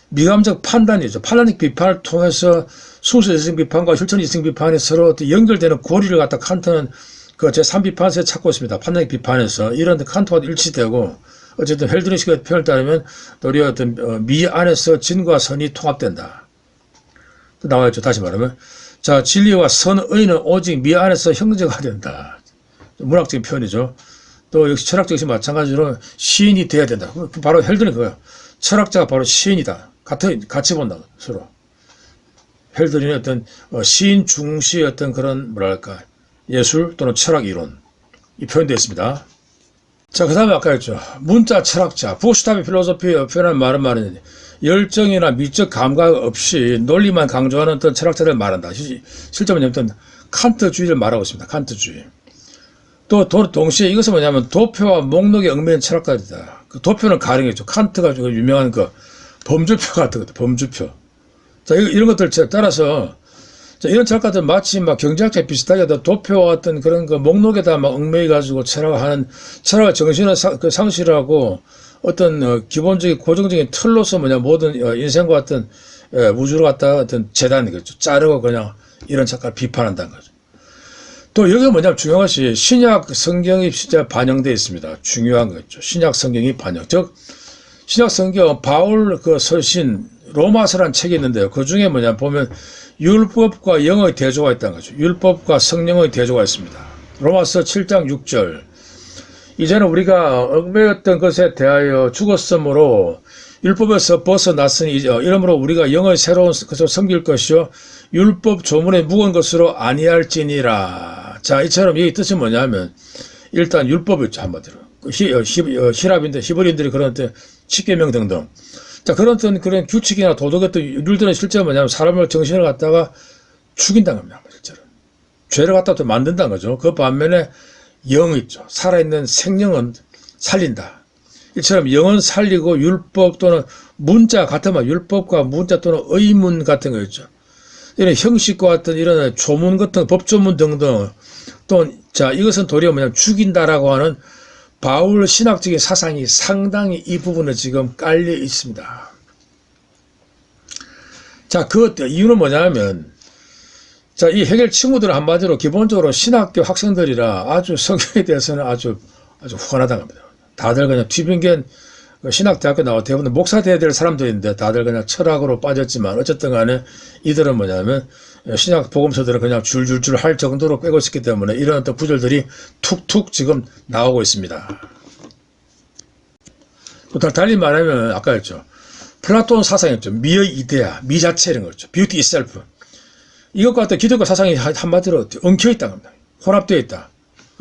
미감적 판단이죠. 판단적 비판을 통해서 순수 이성 비판과 실천 이성 비판이 서로 연결되는 고리를 갖다 칸트는 그 제3비판에서 찾고 있습니다. 판단적 비판에서 이런 칸트와 일치되고 어쨌든 헬드린식의 표현을 따르면 우리 어떤 미 안에서 진과 선이 통합된다. 또 나와있죠. 다시 말하면 자, 진리와 선의는 오직 미 안에서 형제가 된다. 문학적인 표현이죠. 또 역시 철학적인 마찬가지로 시인이 돼야 된다. 바로 헬드린 그거예요. 철학자가 바로 시인이다. 같이 본다. 서로. 헬드린의 어떤 시인 중시의 어떤 그런 뭐랄까 예술 또는 철학 이론 이 표현되어 있습니다. 자, 그 다음에 아까 했죠. 문자 철학자, 부슈타비 필로소피의 표현한 말은 말은 열정이나 미적 감각 없이 논리만 강조하는 어떤 철학자를 말한다. 실제 뭐냐면 칸트주의를 말하고 있습니다. 칸트주의. 또 동시에 이것은 뭐냐면 도표와 목록에 얽매인 철학가이다. 그 도표는 가령이죠. 칸트가 유명한 그 범주표 같은 것들, 범주표. 자, 이런 것들 따라서 자, 이런 작가들 마치 막 경제학자 비슷하게 도표와 어떤 그런 그 목록에다 막 얽매여가지고 철학하는, 철학의 정신을 상실하고 어떤 기본적인 고정적인 틀로서 모든 인생과 같은 우주를 갖다가 어떤 재단, 그렇죠. 자르고 그냥 이런 작가를 비판한다는 거죠. 또 여기 뭐냐면 중요한 것이 신약 성경이 진짜 반영되어 있습니다. 중요한 거죠. 신약 성경이 반영. 즉, 신약 성경 바울 그 서신 로마서라는 책이 있는데요. 그 중에 뭐냐면 보면 율법과 영의 대조가 있다는 거죠. 율법과 성령의 대조가 있습니다. 로마서 7장 6절. 이제는 우리가 얽매였던 것에 대하여 죽었으므로 율법에서 벗어났으니 이러므로 우리가 영의 새로운 것을 섬길 것이요 율법 조문에 묵은 것으로 아니할지니라. 자, 이처럼 이 뜻이 뭐냐면 일단 율법이죠. 한마디로 히랍인데 히브리인들이 그런 때 십계명 등등. 자, 그런 규칙이나 도덕의 또 율들은 실제로 뭐냐면 사람을 정신을 갖다가 죽인다는 겁니다. 실제로 죄를 갖다가 또 만든다는 거죠. 그 반면에 영이 있죠. 살아있는 생명은 살린다. 이처럼 영은 살리고 율법 또는 문자 같은 말, 율법과 문자 또는 의문 같은 거 있죠. 이런 형식과 같은 이런 조문 같은 법조문 등등 또 자, 이것은 도리어 뭐냐면 죽인다라고 하는 바울 신학적인 사상이 상당히 이 부분에 지금 깔려 있습니다. 자, 그 이유는 뭐냐면 자, 이 해겔 친구들은 한마디로 기본적으로 신학교 학생들이라 아주 성경에 대해서는 아주 훤하다고 합니다. 다들 그냥 뒤빙견 신학대학교 나와 대부분 목사 돼야 될 사람들인데 다들 그냥 철학으로 빠졌지만 어쨌든 간에 이들은 뭐냐면 신약 복음서들은 그냥 줄줄줄 할 정도로 꿰고 있기 때문에 이런 어떤 구절들이 툭툭 지금 나오고 있습니다. 또 달리 말하면 아까 했죠. 플라톤 사상이었죠. 미의 이데아, 미 자체 이런 거죠. 뷰티 이셀프. 이것과 같은 기독교 사상이 한마디로 엉켜 있다는 겁니다. 혼합되어 있다.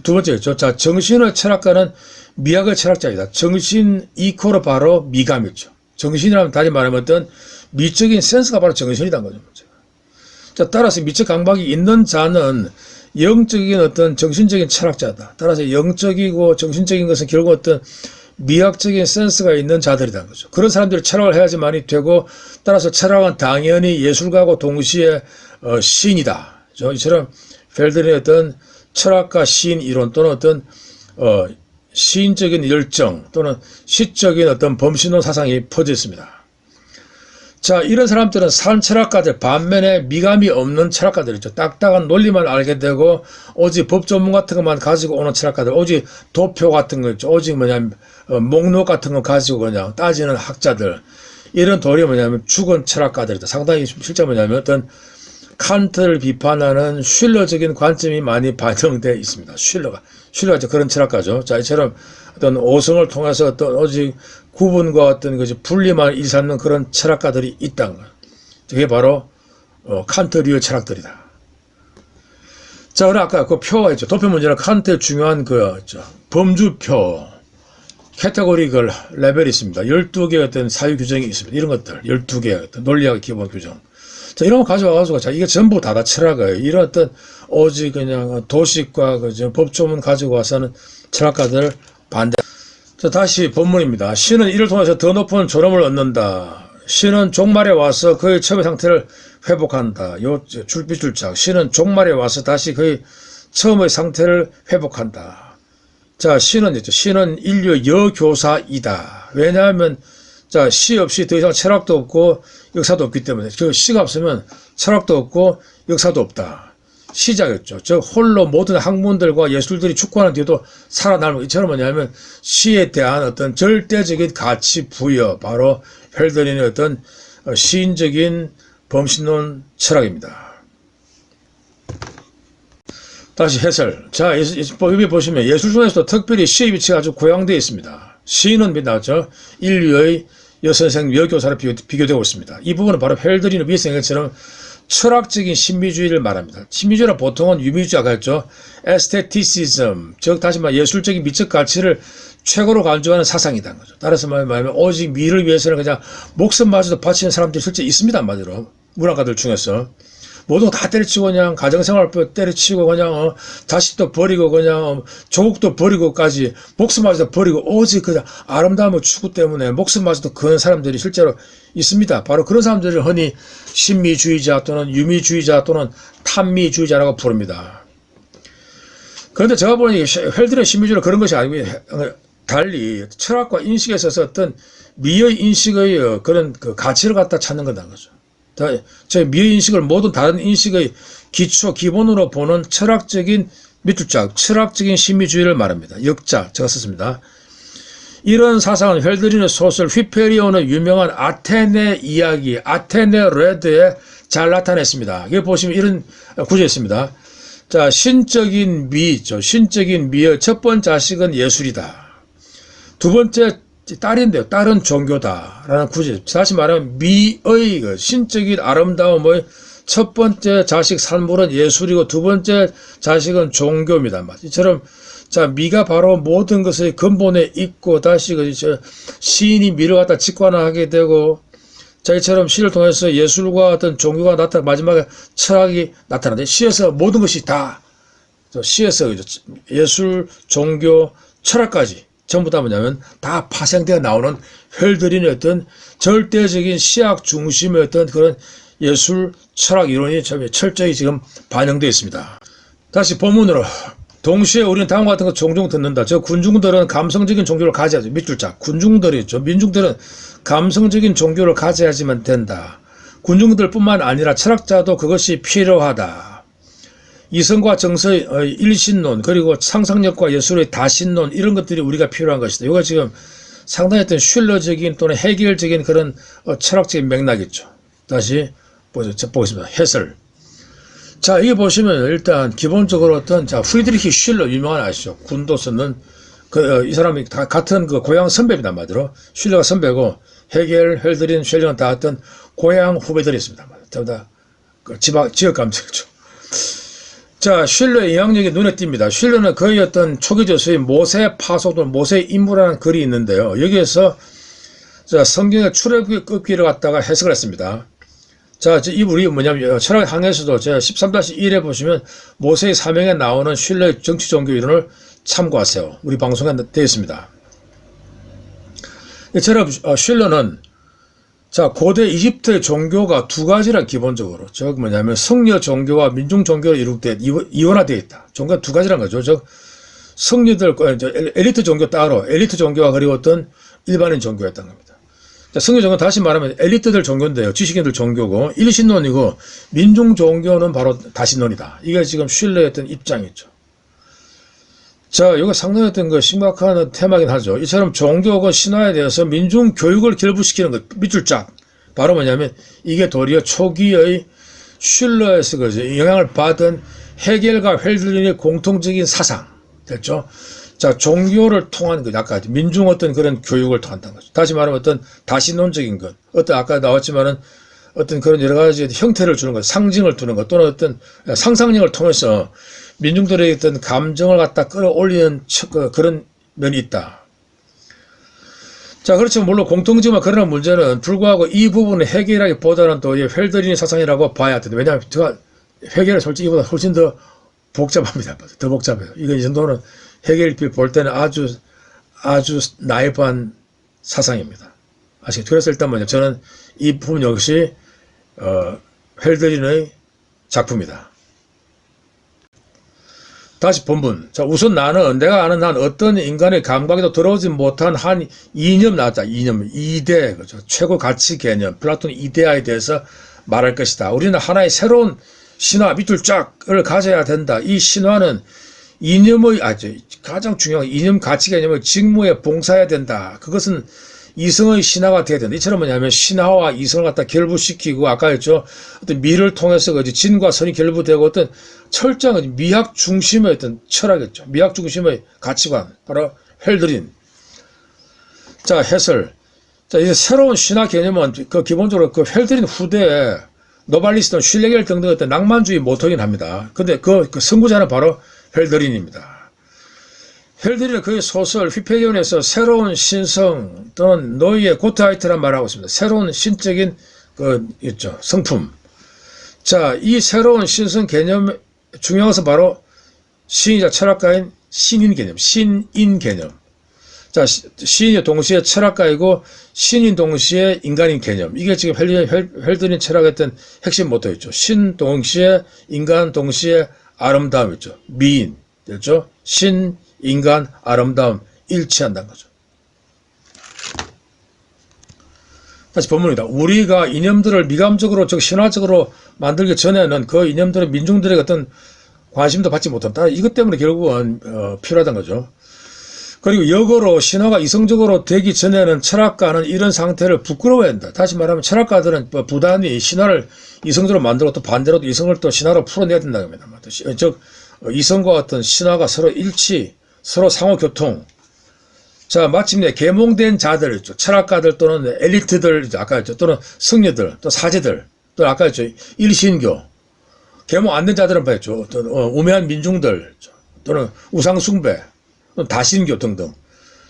두 번째였죠. 자, 정신의 철학가는 미학의 철학자이다. 정신 이코로 바로 미감이죠. 정신이라면 다시 말하면 어떤 미적인 센스가 바로 정신이라는 거죠. 자, 따라서 미적 강박이 있는 자는 영적인 어떤 정신적인 철학자다. 따라서 영적이고 정신적인 것은 결국 어떤 미학적인 센스가 있는 자들이라는 거죠. 그런 사람들이 철학을 해야지만이 되고 따라서 철학은 당연히 예술가하고 동시에 시인이다. 이처럼 펠드린의 어떤 철학과 시인 이론 또는 어떤 시인적인 열정 또는 시적인 어떤 범신론 사상이 퍼져 있습니다. 자, 이런 사람들은 산 철학가들 반면에 미감이 없는 철학가들이죠. 딱딱한 논리만 알게 되고 오직 법 전문 같은 것만 가지고 오는 철학가들, 오직 도표 같은 거 있죠. 오직 뭐냐면 목록 같은 거 가지고 그냥 따지는 학자들, 이런 돌이 뭐냐면 죽은 철학가들이다. 상당히 실제 뭐냐면 어떤 칸트를 비판하는 슐러적인 관점이 많이 반영되어 있습니다. 슐러가 그런 철학가죠. 자, 이처럼 어떤 오성을 통해서 어떤 오직 구분과 어떤 것이 분리만 일삼는 그런 철학가들이 있다는 거예요. 그게 바로 칸트류의 철학들이다. 자, 그럼 아까 그 표가 있죠. 도표 문제는 칸트의 중요한 그 범주표, 캐테고리컬 레벨이 있습니다. 12개의 어떤 사유 규정이 있습니다. 이런 것들 12개의 어떤 논리학 기본 규정. 자, 이런 거 가져와가지고, 자, 이게 전부 다 철학이에요. 이런 어떤, 오직 그냥 도식과 법조문 가지고 와서는 철학가들 반대. 자, 다시 본문입니다. 신은 이를 통해서 더 높은 존엄을 얻는다. 신은 종말에 와서 그의 처음의 상태를 회복한다. 요 줄비줄짝. 신은 종말에 와서 다시 그의 처음의 상태를 회복한다. 자, 신은 인류의 여교사이다. 왜냐하면, 자, 시 없이 더 이상 철학도 없고 역사도 없기 때문에 그 시가 없으면 철학도 없고 역사도 없다. 시작이었죠. 즉 홀로 모든 학문들과 예술들이 축구하는 뒤에도 살아남는 이처럼 뭐냐면 시에 대한 어떤 절대적인 가치 부여, 바로 헬더린의 어떤 시인적인 범신론 철학입니다. 다시 해설. 자, 여기 보시면 예술 중에서도 특별히 시의 위치가 아주 고양되어 있습니다. 시인은 나왔죠. 인류의 여선생 여교사로 비교되고 있습니다. 이 부분은 바로 헬더린의 위에서 얘기한 것처럼 철학적인 신비주의를 말합니다. 신비주의는 보통은 유미주의가 했죠. 에스테티시즘, 즉 다시 말해 예술적인 미적 가치를 최고로 강조하는 사상이라는 거죠. 따라서 말하면 오직 미를 위해서는 그냥 목숨마저도 바치는 사람들이 실제 있습니다. 한마디로 문학가들 중에서. 모두 다 때려치고 그냥 가정생활 때려치고 그냥 자식도 버리고 그냥 조국도 버리고까지 목숨마저도 버리고 오직 그냥 아름다운 추구 때문에 목숨마저도 그런 사람들이 실제로 있습니다. 바로 그런 사람들을 흔히 신미주의자 또는 유미주의자 또는 탐미주의자라고 부릅니다. 그런데 제가 보니 헬들의 신미주의는 그런 것이 아니고 달리 철학과 인식에 있어서 어떤 미의 인식의 그런 그 가치를 갖다 찾는 거다 거죠. 저 미의 인식을 모든 다른 인식의 기초 기본으로 보는 철학적인 밑줄자, 철학적인 신미주의를 말합니다. 역자 제가 썼습니다. 이런 사상은 헬드린의 소설 휘페리온의 유명한 아테네 이야기, 아테네 레드에 잘 나타냈습니다. 여기 보시면 이런 구절이 있습니다. 자, 신적인 미죠. 신적인 미의 첫 번째 자식은 예술이다. 두 번째 딸인데요. 딸은 종교다라는 구절. 다시 말하면 미의 신적인 아름다움의 첫 번째 자식 산물은 예술이고 두 번째 자식은 종교입니다. 이처럼 자, 미가 바로 모든 것의 근본에 있고 다시 시인이 미를 갖다 직관하게 되고 자, 이처럼 시를 통해서 예술과 어떤 종교가 나타나 마지막에 철학이 나타나는데 시에서 모든 것이 다 시에서 예술, 종교, 철학까지 전부 다 뭐냐면 다 파생되어 나오는 헬드린의 어떤 절대적인 시학 중심의 어떤 그런 예술, 철학 이론이 철저히 지금 반영되어 있습니다. 다시 본문으로. 동시에 우리는 다음과 같은 거 종종 듣는다. 저 군중들은 감성적인 종교를 가져야죠. 밑줄자. 군중들이죠. 민중들은 감성적인 종교를 가져야지만 된다. 군중들뿐만 아니라 철학자도 그것이 필요하다. 이성과 정서의 일신론 그리고 상상력과 예술의 다신론 이런 것들이 우리가 필요한 것이다. 이거 지금 상당히 어떤 슐러적인 또는 해결적인 그런 철학적인 맥락이죠. 다시 보겠습니다. 해설. 자, 이게 보시면 일단 기본적으로 어떤 자 프리드리히 슐러 유명한 아시죠? 군도 쓰는 이 사람이 다 같은 그 고향 선배입니다. 한마디로 슐러가 선배고 헤겔, 헬드린, 쉘링은 다 어떤 고향 후배들이 있습니다. 전부 다 그 지역 감정이죠. 자, 슐러의 영향력이 눈에 띕니다. 슐러는 거의 어떤 초기 저서의 모세 파소도 모세의 인물이라는 글이 있는데요. 여기에서 자, 성경의 출애굽기를 갖다가 해석을 했습니다. 자, 이 우리 뭐냐면 철학 항에서도 제가 13-1에 보시면 모세의 사명에 나오는 슐러의 정치 종교 이론을 참고하세요. 우리 방송에 되어 있습니다. 이처럼 슐러는 자, 고대 이집트의 종교가 두 가지라 기본적으로. 즉 뭐냐면 성려 종교와 민중 종교로 이원화되어 있다. 종교가 두 가지란 거죠. 즉 성려들 엘리트 종교 따로 엘리트 종교와 그리고 어떤 일반인 종교였다는 겁니다. 자, 성려 종교는 다시 말하면 엘리트들 종교인데요. 지식인들 종교고 일신론이고 민중 종교는 바로 다신론이다. 이게 지금 슐러의 어떤 입장이죠. 자, 이거 상당히 어떤 그 심각한 테마긴 하죠. 이처럼 종교가 신화에 대해서 민중 교육을 결부시키는 것, 밑줄짝. 바로 뭐냐면, 이게 도리어 초기의 슐러에서 영향을 받은 헤겔과 헬들린의 공통적인 사상. 됐죠? 자, 종교를 통한 것, 아까 민중 어떤 그런 교육을 통한다는 거죠. 다시 말하면 어떤 다신론적인 것. 어떤 아까 나왔지만은 어떤 그런 여러 가지 형태를 주는 것, 상징을 두는 것, 또는 어떤 상상력을 통해서 민중들의 어떤 감정을 갖다 끌어올리는 그런 면이 있다. 자, 그렇지만 물론 공통지만 그러나 문제는 불구하고 이 부분을 해결하기보다는 또 헬드린의 사상이라고 봐야 된다. 왜냐하면 해결은 솔직히 이보다 훨씬 더 복잡합니다. 더 복잡해요. 이거 이 정도는 해결이 볼 때는 아주 나이브한 사상입니다. 아시겠죠? 그래서 일단 뭐냐, 저는 이 부분 역시 헬드린의 작품이다. 다시 본문. 자, 우선 내가 아는 한 어떤 인간의 감각에도 들어오지 못한 한 이념 나왔다. 이념, 이데, 그죠. 최고 가치 개념, 플라톤 이데아에 대해서 말할 것이다. 우리는 하나의 새로운 신화, 밑줄짝을 가져야 된다. 이 신화는 이념의, 가장 중요한 이념 가치 개념을 직무에 봉사해야 된다. 그것은 이성의 신화가 되어야 된다. 이처럼 뭐냐면 신화와 이성을 갖다 결부시키고 아까 했죠. 어떤 미를 통해서 진과 선이 결부되고 어떤 철저한 미학 중심의 어떤 철학이었죠. 미학 중심의 가치관. 바로 헬드린. 자, 해설. 자, 이제 새로운 신화 개념은 기본적으로 헬드린 후대에 노발리스트, 슐레겔 등등 어떤 낭만주의 모토긴 합니다. 근데 그 선구자는 바로 헬드린입니다. 헬드린은 그의 소설 휘페리온에서 새로운 신성 또는 노이의 고트하이트란 말을 하고 있습니다. 새로운 신적인 있죠. 성품. 자, 이 새로운 신성 개념 중요한 것은 바로 신이자 철학가인 신인 개념, 신인 개념. 자, 신이 동시에 철학가이고 신인 동시에 인간인 개념. 이게 지금 헬드린 철학의 어떤 핵심 모토였죠. 신 동시에 인간 동시에 아름다움이죠. 미인. 됐죠? 신, 인간, 아름다움 일치한다는 거죠. 다시 본문입니다. 우리가 이념들을 미감적으로 즉 신화적으로 만들기 전에는 그 이념들은 민중들의 어떤 관심도 받지 못한다. 이것 때문에 결국은 필요하다는 거죠. 그리고 역으로 신화가 이성적으로 되기 전에는 철학가는 이런 상태를 부끄러워야 한다. 다시 말하면 철학가들은 부단히 신화를 이성적으로 만들고 또 반대로 이성을 또 신화로 풀어내야 된다고 합니다. 즉 이성과 어떤 신화가 서로 일치, 서로 상호교통. 자, 마침내 계몽된 자들 있죠. 철학가들 또는 엘리트들, 아까 했죠. 또는 승려들, 또 사제들, 또 아까 했죠. 일신교. 계몽 안 된 자들은 봤죠. 또 우매한 민중들, 또는 우상숭배, 또는 다신교 등등.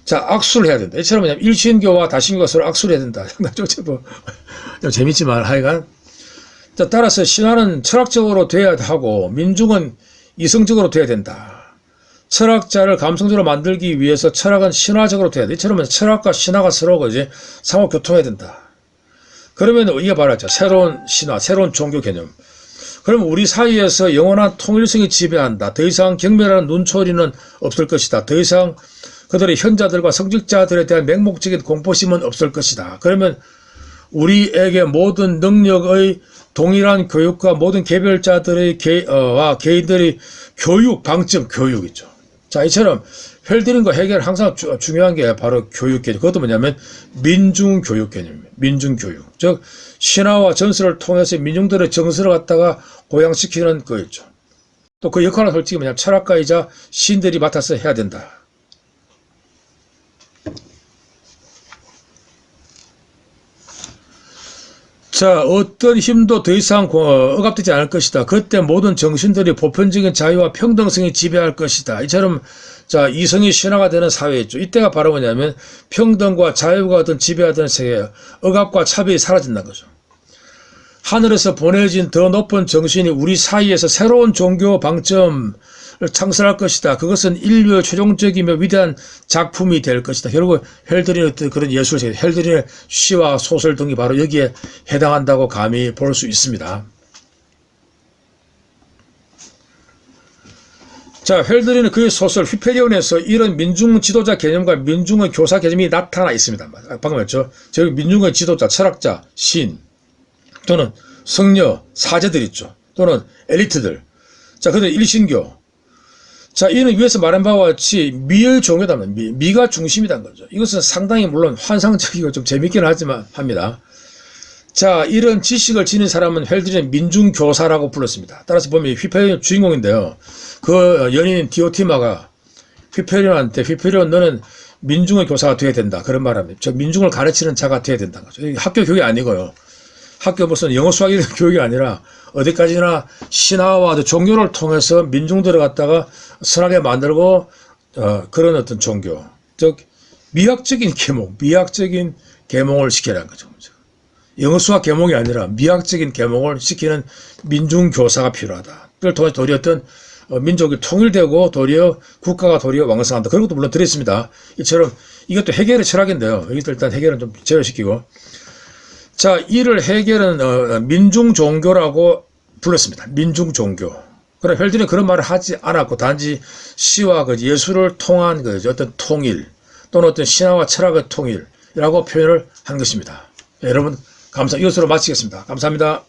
자, 악수를 해야 된다. 이처럼 뭐냐면 일신교와 다신교가 서로 악수를 해야 된다. 좀 재밌지만 하여간. 자, 따라서 신화는 철학적으로 돼야 하고 민중은 이성적으로 돼야 된다. 철학자를 감성적으로 만들기 위해서 철학은 신화적으로 돼야 돼. 이처럼 철학과 신화가 서로 그지 상호 교통해야 된다. 그러면 이게 바로 새로운 신화, 새로운 종교 개념. 그러면 우리 사이에서 영원한 통일성이 지배한다. 더 이상 경멸하는 눈초리는 없을 것이다. 더 이상 그들의 현자들과 성직자들에 대한 맹목적인 공포심은 없을 것이다. 그러면 우리에게 모든 능력의 동일한 교육과 모든 개별자들의 개인들의 교육 방점, 교육이죠. 자, 이처럼 헬드린과 헤겔 항상 중요한 게 바로 교육 개념. 그것도 뭐냐면 민중교육 개념입니다. 민중교육. 즉 신화와 전설을 통해서 민중들의 정서를 갖다가 고양시키는 거였죠. 또 그 역할은 솔직히 뭐냐면 철학가이자 신들이 맡아서 해야 된다. 자, 어떤 힘도 더 이상 억압되지 않을 것이다. 그때 모든 정신들이 보편적인 자유와 평등성이 지배할 것이다. 이처럼 자, 이성이 신화가 되는 사회였죠. 이때가 바로 뭐냐면 평등과 자유가 어떤 지배하던 세계, 억압과 차별이 사라진다는 거죠. 하늘에서 보내진 더 높은 정신이 우리 사이에서 새로운 종교 방점을 창설할 것이다. 그것은 인류의 최종적이며 위대한 작품이 될 것이다. 결국 헬드린의 어떤 그런 예술, 헬드린의 시와 소설 등이 바로 여기에 해당한다고 감히 볼 수 있습니다. 자, 헬드린은 그의 소설 휘페리온에서 이런 민중 지도자 개념과 민중의 교사 개념이 나타나 있습니다. 방금 했죠. 즉 민중의 지도자, 철학자, 신 또는 성녀, 사제들 있죠. 또는 엘리트들. 자, 그들 일신교. 자, 이는 위에서 말한 바와 같이 미의 종교다면 미가 중심이란 거죠. 이것은 상당히 물론 환상적이고 좀 재밌기는 하지만 합니다. 자, 이런 지식을 지닌 사람은 헬드린의 민중교사라고 불렀습니다. 따라서 보면 휘페리온 주인공인데요. 그 연인인 디오티마가 휘페리온한테 휘페리온 너는 민중의 교사가 되어야 된다. 그런 말합니다. 저 민중을 가르치는 자가 되어야 된다는 거죠. 학교 교육이 아니고요. 학교 무슨 영어 수학 이런 교육이 아니라 어디까지나 신화와 종교를 통해서 민중들을 갖다가 선하게 만들고 그런 어떤 종교. 즉 미학적인 계몽, 미학적인 계몽을 시키라는 거죠. 영어 수학 계몽이 아니라 미학적인 계몽을 시키는 민중교사가 필요하다. 그걸 통해서 도리어 어떤 민족이 통일되고 도리어 국가가 도리어 왕성한다. 그런 것도 물론 들어있습니다. 이처럼 이것도 헤겔의 철학인데요. 여기서 일단 헤겔은 좀 제외시키고. 자, 이를 헤겔은 민중종교라고 불렀습니다. 민중종교. 그러나 헬드린은 그런 말을 하지 않았고 단지 시와 그 예술을 통한 그 어떤 통일 또는 어떤 신화와 철학의 통일이라고 표현을 한 것입니다. 네, 여러분 이것으로 마치겠습니다. 감사합니다.